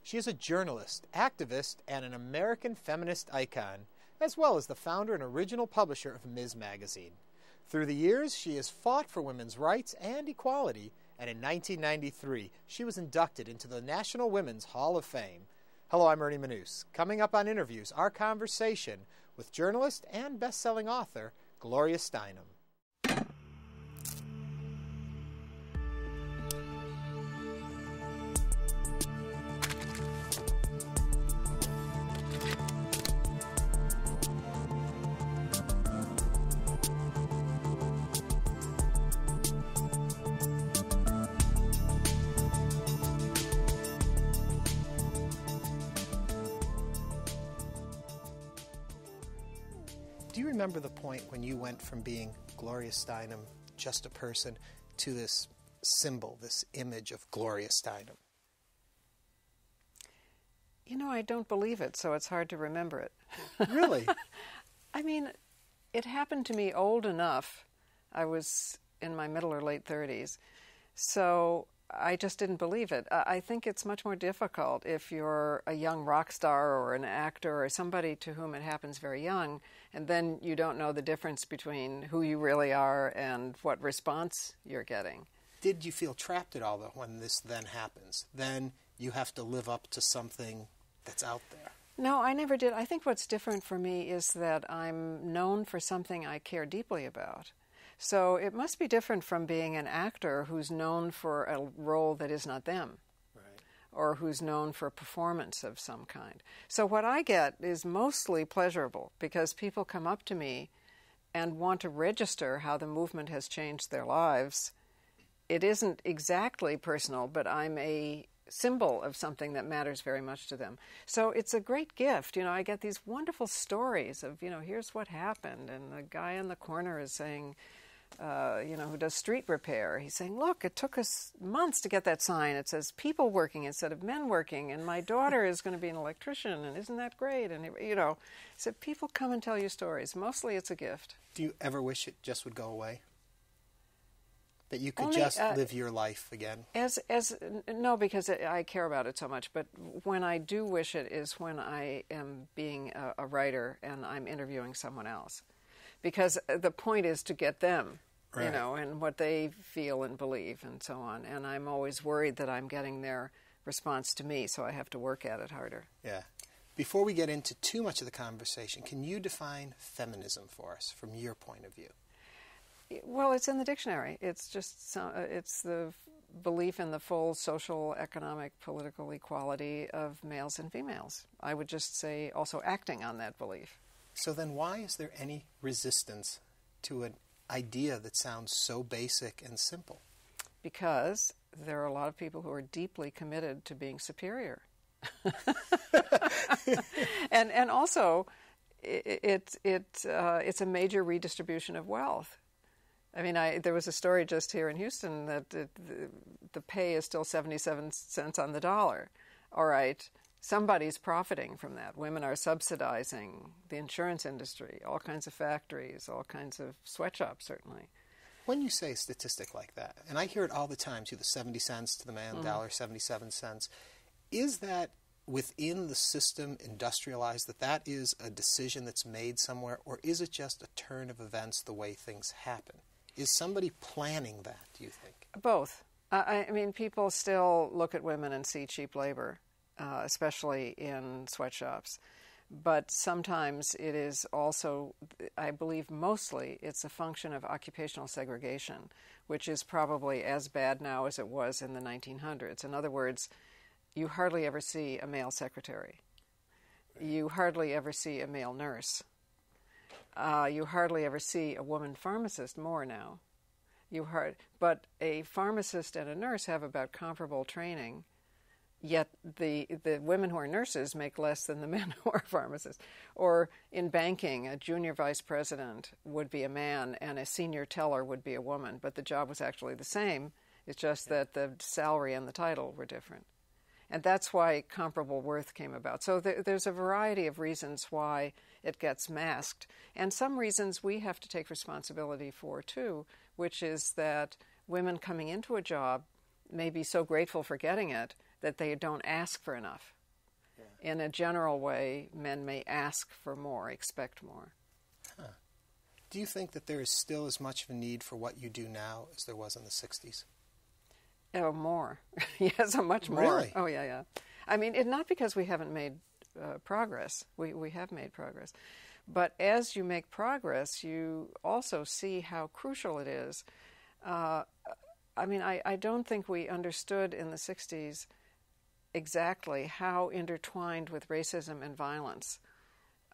She is a journalist, activist, and an American feminist icon, as well as the founder and original publisher of Ms. Magazine. Through the years, she has fought for women's rights and equality, and in 1993, she was inducted into the National Women's Hall of Fame. Hello, I'm Ernie Manouse. Coming up on Interviews, our conversation with journalist and best-selling author Gloria Steinem. Do you remember the point when you went from being Gloria Steinem, just a person, to this symbol, this image of Gloria Steinem? You know, I don't believe it, so it's hard to remember it. Really? I mean, it happened to me old enough. I was in my middle or late 30s, so I just didn't believe it. I think it's much more difficult if you're a young rock star or an actor or somebody to whom it happens very young, and then you don't know the difference between who you really are and what response you're getting. Did you feel trapped at all, though, when this then happens? Then you have to live up to something that's out there. No, I never did. I think what's different for me is that I'm known for something I care deeply about. So it must be different from being an actor who's known for a role that is not them, right, or who's known for a performance of some kind. So what I get is mostly pleasurable because people come up to me and want to register how the movement has changed their lives. It isn't exactly personal, but I'm a symbol of something that matters very much to them. So it's a great gift. You know, I get these wonderful stories of, here's what happened, and the guy in the corner is saying, who does street repair. He's saying, look, it took us months to get that sign. It says people working instead of men working, and my daughter is going to be an electrician, and isn't that great? And, so people come and tell you stories. Mostly it's a gift. Do you ever wish it just would go away? That you could just live your life again? No, because I care about it so much. But when I do wish it is when I am being a writer and I'm interviewing someone else. Because the point is to get them, right, and what they feel and believe and so on. And I'm always worried that I'm getting their response to me, so I have to work at it harder. Yeah. Before we get into too much of the conversation, can you define feminism for us from your point of view? Well, it's in the dictionary. It's just it's the belief in the full social, economic, political equality of males and females. I would just say also acting on that belief. So then why is there any resistance to an idea that sounds so basic and simple? Because there are a lot of people who are deeply committed to being superior. and also it's a major redistribution of wealth. I mean, there was a story just here in Houston that the pay is still 77 cents on the dollar. All right, somebody's profiting from that. Women are subsidizing the insurance industry, all kinds of factories, all kinds of sweatshops, certainly. When you say a statistic like that, and I hear it all the time, too, the 70 cents to the man, $1.77, is that within the system industrialized, that is a decision that's made somewhere, or is it just a turn of events the way things happen? Is somebody planning that, do you think? Both. I mean, people still look at women and see cheap labor, especially in sweatshops. But sometimes it is also, I believe mostly, it's a function of occupational segregation, which is probably as bad now as it was in the 1900s. In other words, you hardly ever see a male secretary. You hardly ever see a male nurse. You hardly ever see a woman pharmacist more now. But a pharmacist and a nurse have about comparable training, yet the women who are nurses make less than the men who are pharmacists. Or in banking, a junior vice president would be a man and a senior teller would be a woman, but the job was actually the same. It's just that the salary and the title were different. And that's why comparable worth came about. So there's a variety of reasons why it gets masked. And some reasons we have to take responsibility for, too, which is that women coming into a job may be so grateful for getting it that they don't ask for enough. Yeah. In a general way, men may ask for more, expect more. Huh. Do you think that there is still as much of a need for what you do now as there was in the 60s? Oh, more. Yes, much more. Really? Oh, yeah, yeah. I mean, not because we haven't made progress. We have made progress. But as you make progress, you also see how crucial it is. I mean, I don't think we understood in the 60s exactly how intertwined with racism and violence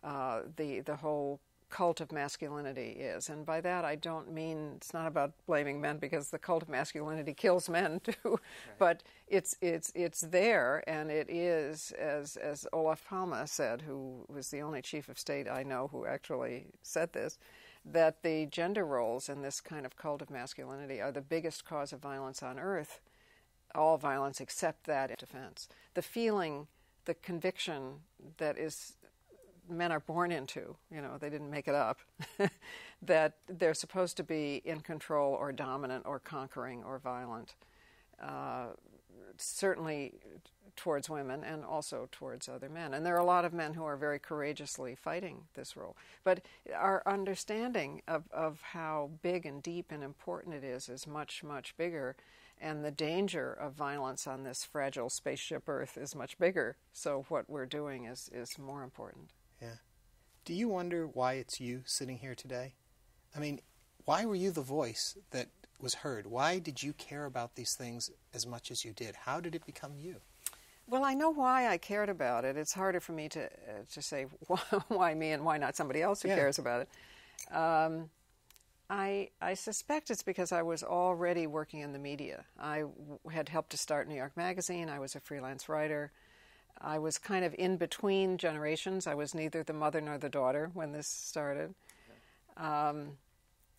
the whole cult of masculinity is. And by that I don't mean, it's not about blaming men, because the cult of masculinity kills men too. Right. But it's there, and it is, as Olof Palme said, who was the only chief of state I know who actually said this, that the gender roles in this kind of cult of masculinity are the biggest cause of violence on earth. All violence except that in defense. The feeling, the conviction that is men are born into, they didn't make it up, that they're supposed to be in control or dominant or conquering or violent, certainly towards women and also towards other men. And there are a lot of men who are very courageously fighting this role. But our understanding of how big and deep and important it is much, much bigger. And the danger of violence on this fragile spaceship Earth is much bigger. So what we're doing is more important. Yeah. Do you wonder why it's you sitting here today? I mean, why were you the voice that was heard? Why did you care about these things as much as you did? How did it become you? Well, I know why I cared about it. It's harder for me to say why me and why not somebody else who cares about it. I suspect it's because I was already working in the media. I had helped to start New York Magazine. I was a freelance writer. I was kind of in between generations. I was neither the mother nor the daughter when this started.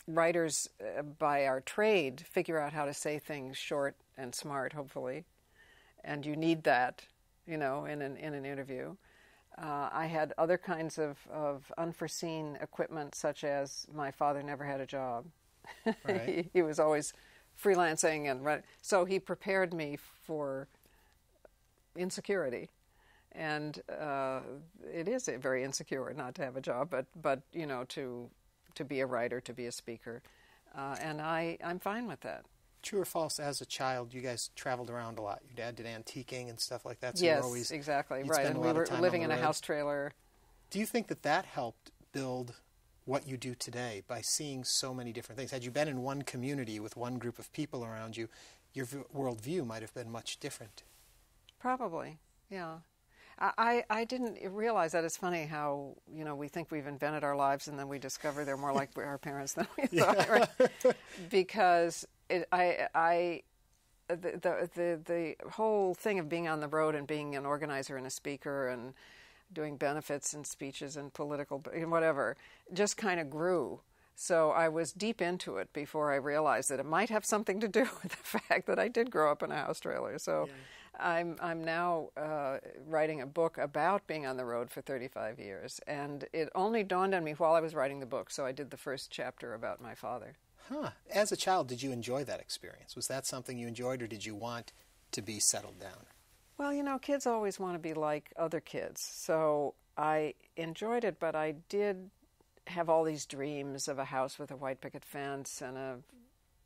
Writers, by our trade, figure out how to say things short and smart, hopefully, and you need that, in an interview. I had other kinds of unforeseen equipment, such as my father never had a job. Right. He was always freelancing, and so he prepared me for insecurity. And it is very insecure not to have a job, but to be a writer, to be a speaker, and I'm fine with that. True or false? As a child, you guys traveled around a lot. Your dad did antiquing and stuff like that. So yes, you always, exactly, right. And we were living in a house trailer. Do you think that helped build what you do today by seeing so many different things? Had you been in one community with one group of people around you, your worldview might have been much different. Probably, yeah. I didn't realize that. It's funny how, we think we've invented our lives and then we discover they're more like our parents than we thought, right? Because the whole thing of being on the road and being an organizer and a speaker and doing benefits and speeches and political, whatever, just kind of grew. So I was deep into it before I realized that it might have something to do with the fact that I did grow up in a house trailer. So. Yeah. I'm now writing a book about being on the road for 35 years, and it only dawned on me while I was writing the book, so I did the first chapter about my father. Huh. As a child, did you enjoy that experience? Was that something you enjoyed, or did you want to be settled down? Well, kids always want to be like other kids, so I enjoyed it, but I did have all these dreams of a house with a white picket fence and a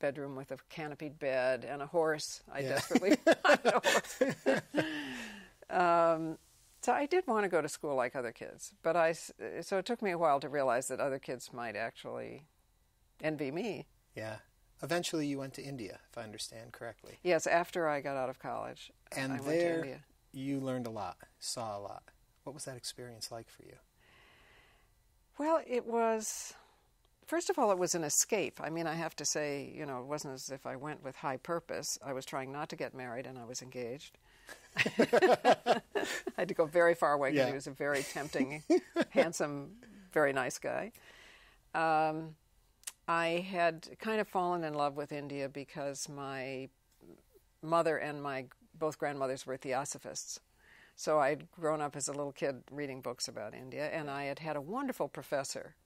bedroom with a canopied bed and a horse. I desperately wanted a horse. So I did want to go to school like other kids, but so it took me a while to realize that other kids might actually envy me. Yeah. Eventually you went to India, if I understand correctly. Yes, after I got out of college. And I went to India. You learned a lot, saw a lot. What was that experience like for you? Well, it was... First of all, it was an escape. I mean, I have to say, it wasn't as if I went with high purpose. I was trying not to get married, and I was engaged. I had to go very far away because he was a very tempting, handsome, very nice guy. I had kind of fallen in love with India because my mother and my both grandmothers were theosophists. So I'd grown up as a little kid reading books about India, and I had had a wonderful professor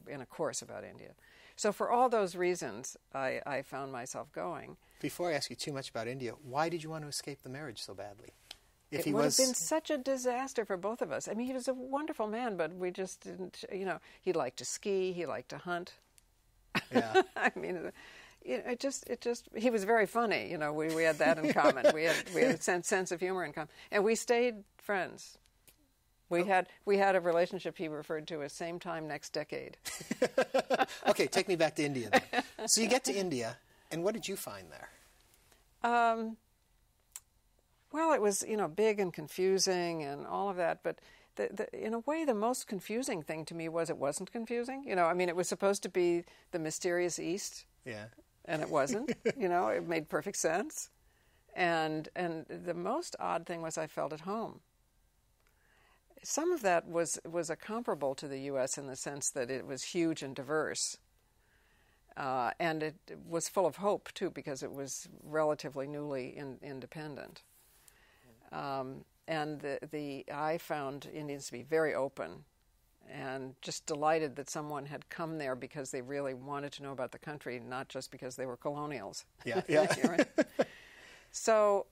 in a course about India. So for all those reasons, I found myself going. Before I ask you too much about India, why did you want to escape the marriage so badly? It would have been such a disaster for both of us. I mean, he was a wonderful man, but we just didn't, he liked to ski, he liked to hunt. Yeah. I mean, it just, he was very funny, we had that in common. We had a sense of humor in common. And we stayed friends. We had a relationship he referred to as same time next decade. Okay, take me back to India then. So you get to India, and what did you find there? Well, it was, big and confusing and all of that, but in a way, the most confusing thing to me was it wasn't confusing. It was supposed to be the mysterious East. Yeah. And it wasn't. It made perfect sense. And the most odd thing was I felt at home. Some of that was a comparable to the U.S. in the sense that it was huge and diverse. And it was full of hope, too, because it was relatively newly independent. And I found Indians to be very open and just delighted that someone had come there because they really wanted to know about the country, not just because they were colonials. Yeah, yeah. So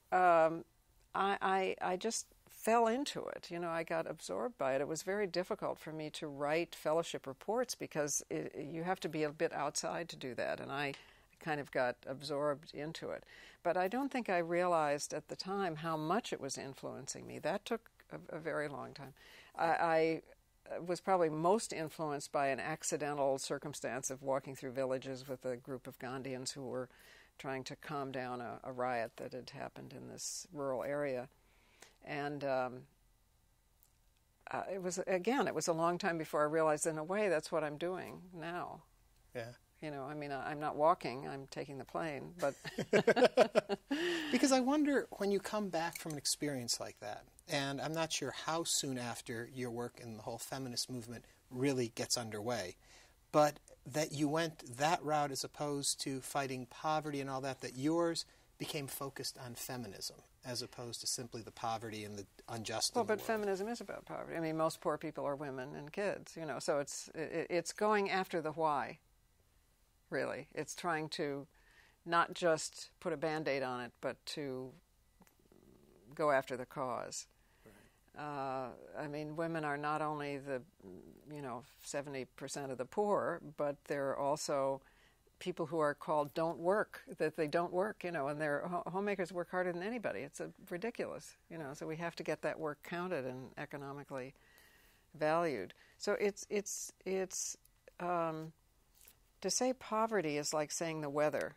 I just fell into it. I got absorbed by it. It was very difficult for me to write fellowship reports because you have to be a bit outside to do that, and I kind of got absorbed into it. But I don't think I realized at the time how much it was influencing me. That took a very long time. I was probably most influenced by an accidental circumstance of walking through villages with a group of Gandhians who were trying to calm down a riot that had happened in this rural area. And it was a long time before I realized, in a way, that's what I'm doing now. Yeah. I'm not walking, I'm taking the plane, but... Because I wonder, when you come back from an experience like that, and I'm not sure how soon after your work in the whole feminist movement really gets underway, but that you went that route as opposed to fighting poverty and all that yours became focused on feminism as opposed to simply the poverty and the unjust in the world. Feminism is about poverty. Most poor people are women and kids, so it's going after the why. Really, it's trying to not just put a Band-Aid on it, but to go after the cause. Right. Women are not only the 70% of the poor, but they're also people who are called don't work, that they don't work, and their homemakers work harder than anybody. It's ridiculous, so we have to get that work counted and economically valued. So it's to say poverty is like saying the weather,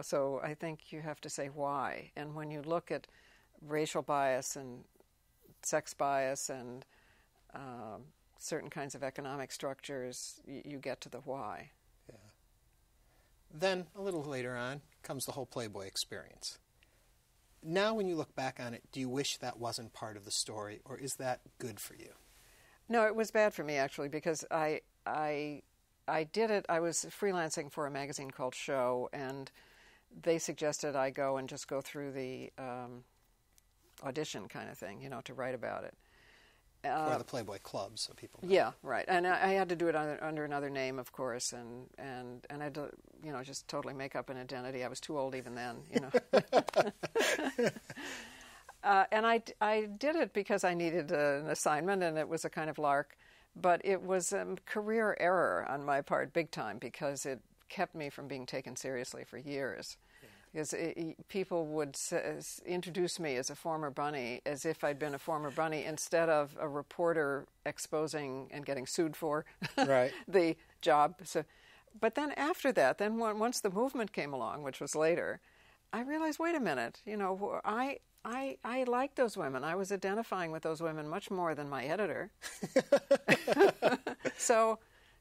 so I think you have to say why. And when you look at racial bias and sex bias and certain kinds of economic structures, you get to the why. Yeah. Then, a little later on, comes the whole Playboy experience. Now, when you look back on it, do you wish that wasn't part of the story, or is that good for you? No, it was bad for me, actually, because I did it. I was freelancing for a magazine called Show, and they suggested I go and just go through the audition kind of thing, to write about it. For the Playboy Club, so people know. Yeah, right. And I had to do it under another name, of course, and I had to, just totally make up an identity. I was too old even then, And I did it because I needed an assignment, and it was a kind of lark. But it was a career error on my part, big time, because it kept me from being taken seriously for years. Yeah. Because people would introduce me as a former bunny as if I'd been a former bunny instead of a reporter exposing and getting sued for right. the job. So, but then after that, once the movement came along, which was later, I realized, wait a minute, I liked those women. I was identifying with those women much more than my editor.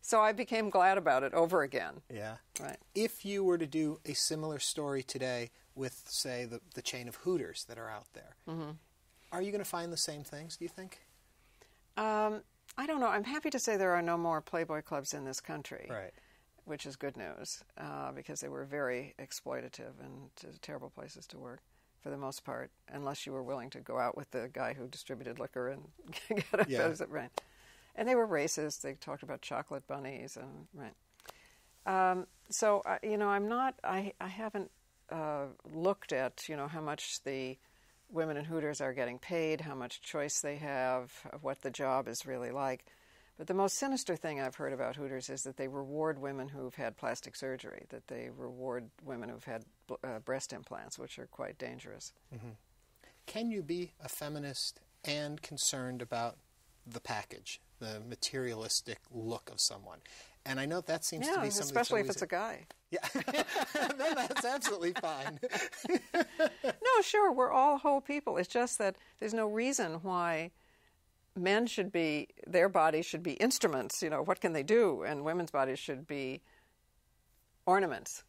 So I became glad about it over again. Yeah. Right. If you were to do a similar story today with, say, the chain of Hooters that are out there, mm-hmm. Are you going to find the same things, do you think? I don't know. I'm happy to say there are no more Playboy Clubs in this country. Right. Which is good news, because they were very exploitative and terrible places to work. For the most part, unless you were willing to go out with the guy who distributed liquor and get a visit, right? And they were racist. They talked about chocolate bunnies, and right. So, I haven't looked at, how much the women in Hooters are getting paid, how much choice they have, what the job is really like. But the most sinister thing I've heard about Hooters is that they reward women who've had plastic surgery, that they reward women who've had breast implants, which are quite dangerous. Mm-hmm. Can you be a feminist and concerned about the package, the materialistic look of someone? And I know that seems to be something especially if it's a guy. Yeah, then that's absolutely fine. No, sure, we're all whole people. It's just that there's no reason why men should be, their bodies should be instruments, what can they do? And women's bodies should be ornaments.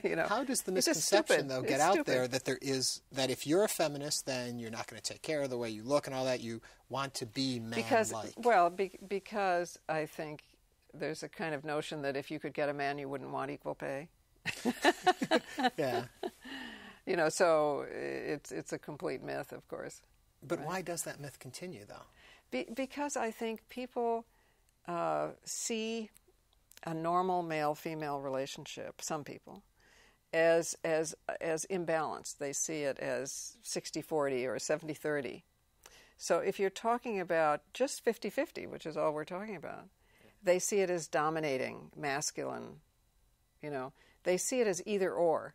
Yeah. How does the misconception, though, get out there that that if you're a feminist, then you're not going to take care of the way you look and all that, you want to be man-like? Because I think there's a kind of notion that if you could get a man, you wouldn't want equal pay. Yeah. So it's a complete myth, of course. But why does that myth continue, though? Because I think people see a normal male-female relationship, some people, as imbalanced. They see it as 60-40 or 70-30. So if you're talking about just 50-50, which is all we're talking about, they see it as dominating, masculine. They see it as either or,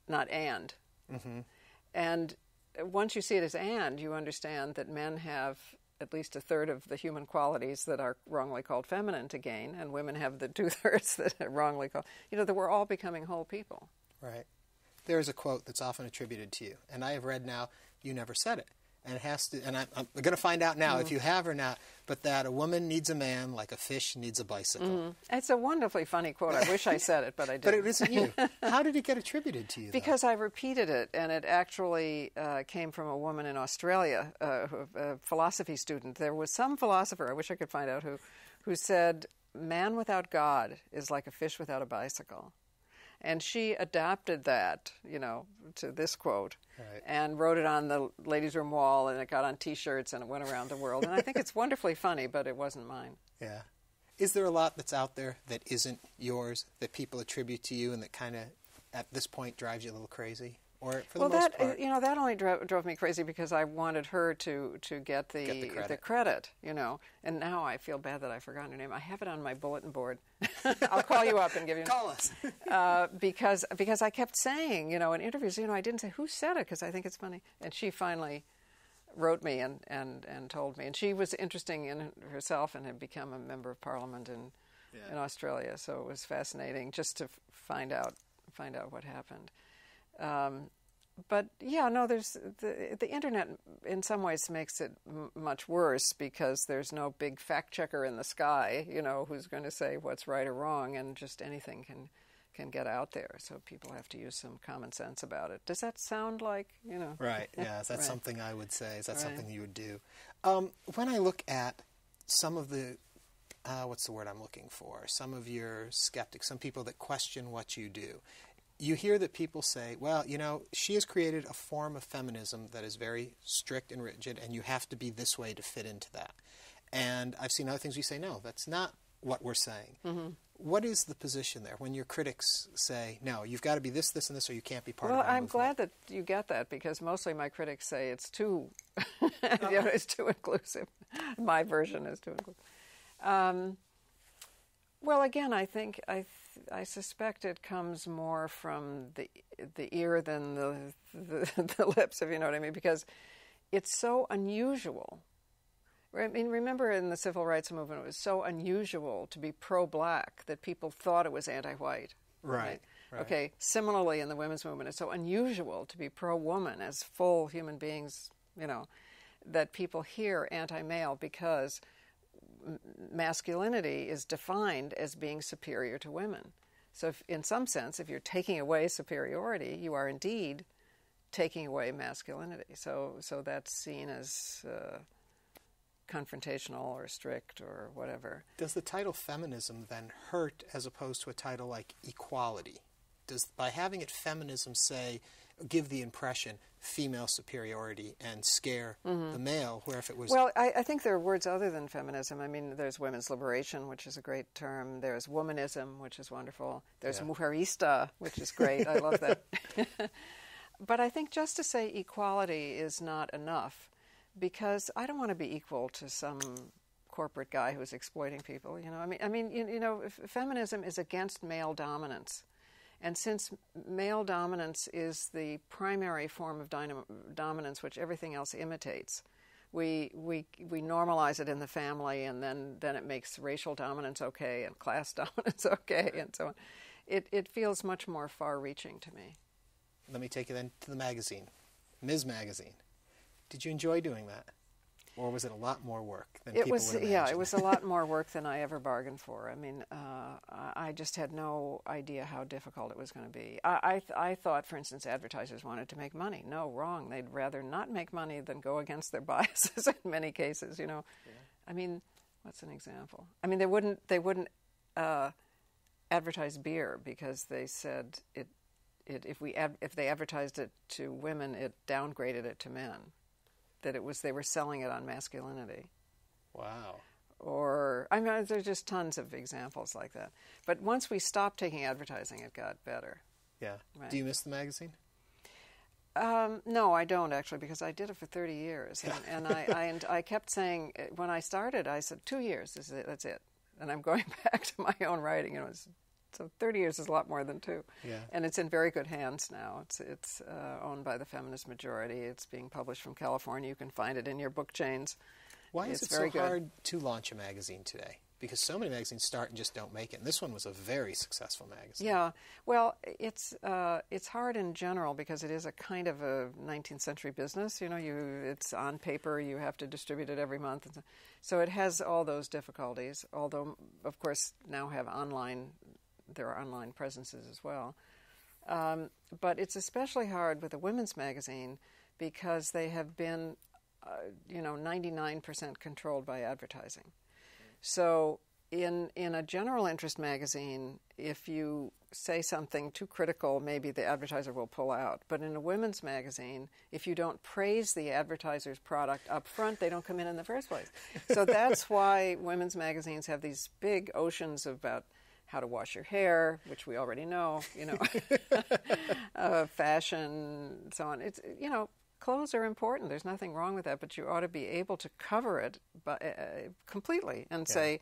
not and. Mm-hmm. And once you see it as and, you understand that men have at least a third of the human qualities that are wrongly called feminine to gain, and women have the 2/3 that are wrongly called. That we're all becoming whole people. Right. There is a quote that's often attributed to you, and I have read now, you never said it. And it has to, and I'm going to find out now if you have or not, but that a woman needs a man like a fish needs a bicycle. Mm-hmm. It's a wonderfully funny quote. I wish I said it, but I didn't. But it isn't you. How did it get attributed to you, Because I repeated it, and it actually came from a woman in Australia, a philosophy student. There was some philosopher, I wish I could find out who said, man without God is like a fish without a bicycle. And she adapted that, to this quote, right, and wrote it on the ladies' room wall, and it got on T-shirts, and it went around the world. And I think it's wonderfully funny, but it wasn't mine. Yeah. Is there a lot that's out there that isn't yours, that people attribute to you, and that kind of, at this point, drives you a little crazy? Or for the most part? That only drove me crazy because I wanted her to get the credit, And now I feel bad that I've forgotten her name. I have it on my bulletin board. I'll call you up and give you. Call us. Because I kept saying, in interviews, I didn't say who said it because I think it's funny. And she finally wrote me and told me. And she was interesting in herself and had become a member of Parliament in Australia. So it was fascinating just to find out what happened. But there's the internet in some ways makes it much worse because there's no big fact checker in the sky, who's going to say what's right or wrong, and just anything can get out there. So people have to use some common sense about it. Does that sound like, Right, yeah. Is that right. something I would say? Is that right. something you would do? When I look at some of the, what's the word I'm looking for? Some of your skeptics, some people that question what you do, you hear that people say, well, she has created a form of feminism that is very strict and rigid, and you have to be this way to fit into that. And I've seen other things we say, no, that's not what we're saying. Mm-hmm. What is the position there when your critics say, no, you've got to be this, this, and this, or you can't be part of our movement? I'm glad that you get that because mostly my critics say it's too, it's too inclusive. My version is too inclusive. Well, again, I think I suspect it comes more from the ear than the lips, if you know what I mean, because it's so unusual. I mean, remember in the civil rights movement, it was so unusual to be pro-black that people thought it was anti-white. Right. Okay, similarly in the women's movement, it's so unusual to be pro-woman as full human beings, that people hear anti-male because masculinity is defined as being superior to women. So in some sense, if you're taking away superiority, you are indeed taking away masculinity. So that's seen as confrontational or strict or whatever. Does the title feminism then hurt as opposed to a title like equality? Does by having it feminism say give the impression female superiority and scare the male, where if it was... Well, I think there are words other than feminism. I mean, there's women's liberation, which is a great term. There's womanism, which is wonderful. There's mujerista, which is great. I love that. But I think just to say equality is not enough, because I don't want to be equal to some corporate guy who's exploiting people. Feminism is against male dominance. And since male dominance is the primary form of dominance, which everything else imitates, we normalize it in the family, and then it makes racial dominance okay and class dominance okay, and so on. It feels much more far-reaching to me. Let me take you then to the magazine, Ms. Magazine. Did you enjoy doing that? Or was it a lot more work than people would imagine? Yeah, it was a lot more work than I ever bargained for. I mean, I just had no idea how difficult it was going to be. I thought, for instance, advertisers wanted to make money. No, wrong. They'd rather not make money than go against their biases in many cases, Yeah. I mean, what's an example? I mean, they wouldn't advertise beer because they said if they advertised it to women, it downgraded it to men. That they were selling it on masculinity. Wow. Or, I mean, there's just tons of examples like that. But once we stopped taking advertising, it got better. Yeah. Right. Do you miss the magazine? No, I don't, actually, because I did it for 30 years. And I kept saying, when I started, I said, 2 years, that's it. And I'm going back to my own writing. So 30 years is a lot more than 2. Yeah. And it's in very good hands now. It's owned by the feminist majority. It's being published from California. You can find it in your book chains. Why is it so hard to launch a magazine today? Because so many magazines start and just don't make it. And this one was a very successful magazine. Yeah. Well, it's hard in general because it is a kind of a 19th century business. It's on paper. You have to distribute it every month. So it has all those difficulties, although, of course, now have there are online presences as well. But it's especially hard with a women's magazine because they have been, 99% controlled by advertising. So in a general interest magazine, if you say something too critical, maybe the advertiser will pull out. But in a women's magazine, if you don't praise the advertiser's product up front, they don't come in the first place. So that's why women's magazines have these big oceans about how to wash your hair, which we already know, fashion, so on. It's, clothes are important. There's nothing wrong with that, but you ought to be able to cover it completely and say,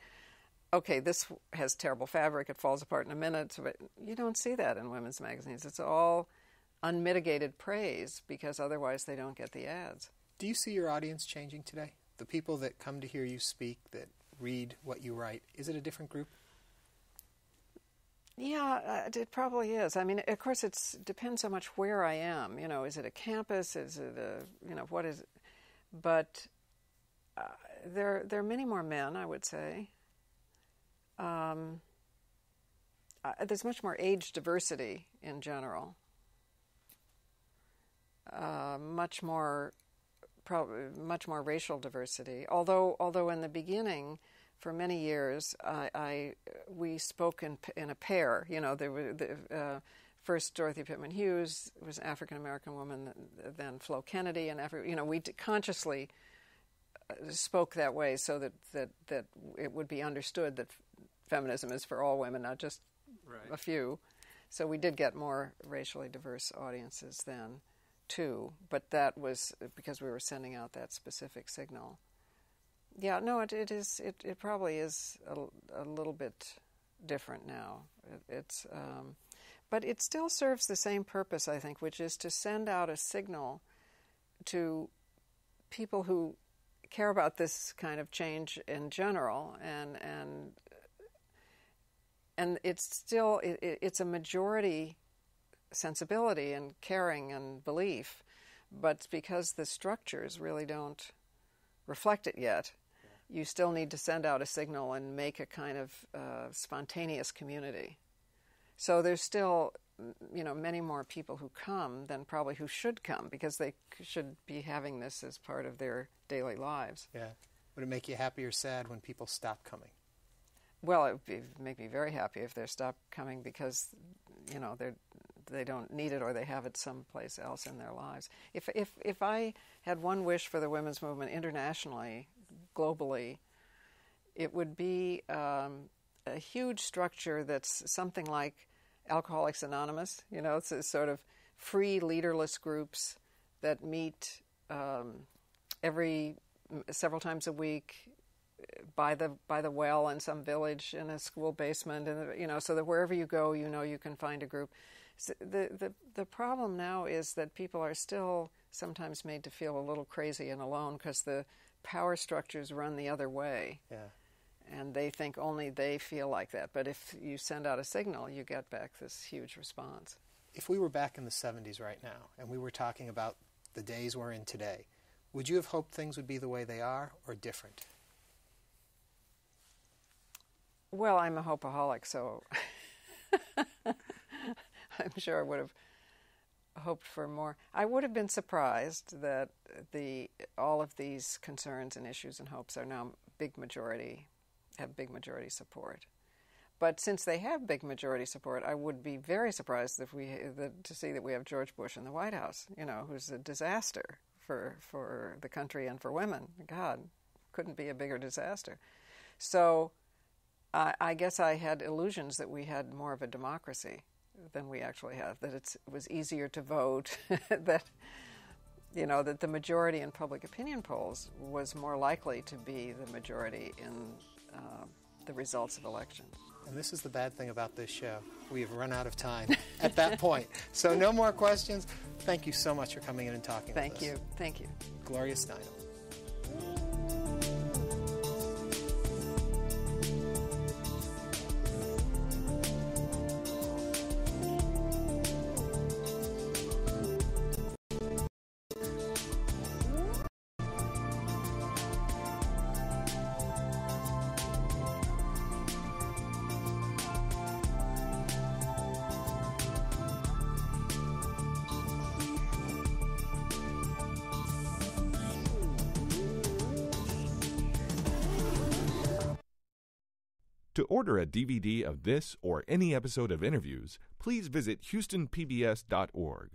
okay, this has terrible fabric, it falls apart in a minute. But you don't see that in women's magazines. It's all unmitigated praise because otherwise they don't get the ads. Do you see your audience changing today? The people that come to hear you speak, that read what you write, is it a different group? Yeah, it probably is. I mean, of course, it depends so much where I am. Is it a campus? Is it what is it? But there are many more men, I would say. There's much more age diversity in general. Much more racial diversity. Although in the beginning, for many years, we spoke in a pair. There were first Dorothy Pitman Hughes was an African American woman, then Flo Kennedy, and we consciously spoke that way so that it would be understood that feminism is for all women, not just a few. So we did get more racially diverse audiences then, too. But that was because we were sending out that specific signal. Yeah, no, it is. It probably is a little bit different now. But it still serves the same purpose, I think, which is to send out a signal to people who care about this kind of change in general, and it's a majority sensibility and caring and belief, but because the structures really don't reflect it yet. You still need to send out a signal and make a kind of spontaneous community. So there's still, many more people who come than probably who should come because they should be having this as part of their daily lives. Yeah. Would it make you happy or sad when people stop coming? Well, it would make me very happy if they stop coming because, they don't need it or they have it someplace else in their lives. If I had one wish for the women's movement internationally, globally, it would be a huge structure that's something like Alcoholics Anonymous. You know, it's a sort of free, leaderless groups that meet several times a week by the well in some village, in a school basement, and you know, so that wherever you go, you know you can find a group. So the problem now is that people are still sometimes made to feel a little crazy and alone because the power structures run the other way. Yeah. And they think only they feel like that. But if you send out a signal, you get back this huge response. If we were back in the 70s right now, and we were talking about the days we're in today, would you have hoped things would be the way they are, or different? Well, I'm a hopeaholic, so I'm sure I would have hoped for more. I would have been surprised that all of these concerns and issues and hopes are now have big majority support. But since they have big majority support, I would be very surprised to see that we have George Bush in the White House, you know, who's a disaster for the country and for women. God, couldn't be a bigger disaster. So I guess I had illusions that we had more of a democracy than we actually have, that it was easier to vote, that the majority in public opinion polls was more likely to be the majority in the results of elections. And this is the bad thing about this show. We have run out of time at that point. So no more questions. Thank you so much for coming in and talking with us. Thank you. Thank you. Gloria Steinem. To order a DVD of this or any episode of InnerVIEWS, please visit HoustonPBS.org.